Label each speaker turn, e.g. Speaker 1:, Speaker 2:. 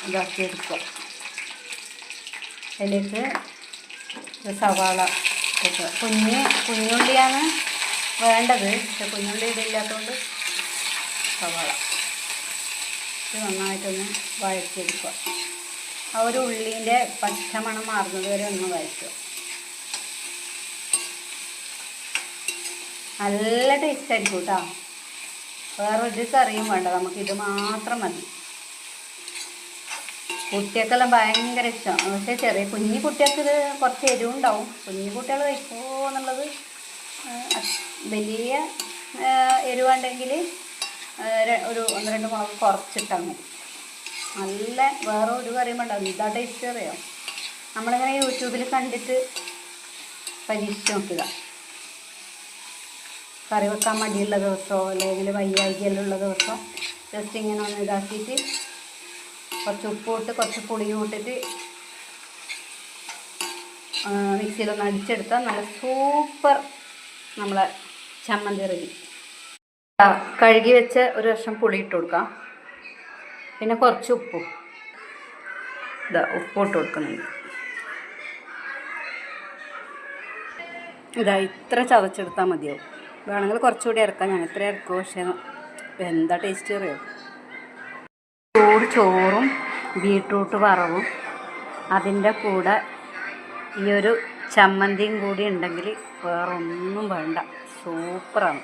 Speaker 1: ഇതാക്കിയെടുക്കുക. അതിലേക്ക് സവാള ഇട്ട് കുഞ്ഞുള്ളിയാണ് വേണ്ടത്, പക്ഷെ കുഞ്ഞുള്ളി ഇതില്ലാത്തതുകൊണ്ട് സവാള ഇത് നന്നായിട്ടൊന്ന് വഴറ്റിയെടുക്കുക. ആ ഒരു ഉള്ളീൻ്റെ പച്ചമണം മാറുന്നത് വരെ ഒന്ന് വഴറ്റുക. നല്ല ടേസ്റ്റ് ആയിരിക്കും കേട്ടോ. വേറെ ഒരു കറിയും വേണ്ട, നമുക്കിത് മാത്രം മതി. കുട്ടികൾക്കെല്ലാം ഭയങ്കര ഇഷ്ടമാണ്. പക്ഷേ ചെറിയ കുഞ്ഞു കുട്ടികൾക്ക് ഇത് കുറച്ച് എരിവുണ്ടാവും. കുഞ്ഞു കുട്ടികൾ കഴിക്കുമോ എന്നുള്ളത്, വലിയ എരിവുണ്ടെങ്കിൽ ഒരു 1-2 മുളക് കുറച്ചിട്ടാൽ മതി. നല്ല വേറെ ഒരു കറിയും വേണ്ട, എന്താ ടേസ്റ്റ് അറിയാം. നമ്മളിങ്ങനെ യൂട്യൂബിൽ കണ്ടിട്ട് പരീക്ഷിച്ച് നോക്കുക. കറി വെക്കാൻ മടിയുള്ള ദിവസമോ അല്ലെങ്കിൽ വയ്യായ്കയിലുള്ള ദിവസം ജസ്റ്റ് ഇങ്ങനെ ഒന്ന് ഇതാക്കിയിട്ട് കുറച്ച് ഉപ്പ് ഇട്ട് കുറച്ച് പുളി ഇട്ടിട്ട് മിക്സിയിലൊന്ന് അടിച്ചെടുത്താൽ നല്ല സൂപ്പർ നമ്മളെ ചമ്മന്തി റെഡി. കഴുകി വെച്ച ഒരു കഷ്ണം പുളി ഇട്ട് കൊടുക്കാം. പിന്നെ കുറച്ച് ഉപ്പും ഉപ്പ് ഇട്ട് കൊടുക്കുന്നുണ്ട്. ഇത്ര ചതച്ചെടുത്താൽ മതിയാവും. വേണമെങ്കിൽ കുറച്ചുകൂടി ഇറക്കാം, ഞാൻ ഇത്ര ഇറക്കും. പക്ഷേ എന്താ ടേസ്റ്റ് അറിയോ. ചോറും ബീട്രൂട്ട് വറവും അതിൻ്റെ കൂടെ ഈ ഒരു ചമ്മന്തിയും കൂടി ഉണ്ടെങ്കിൽ വേറൊന്നും വേണ്ട, സൂപ്പറാണ്.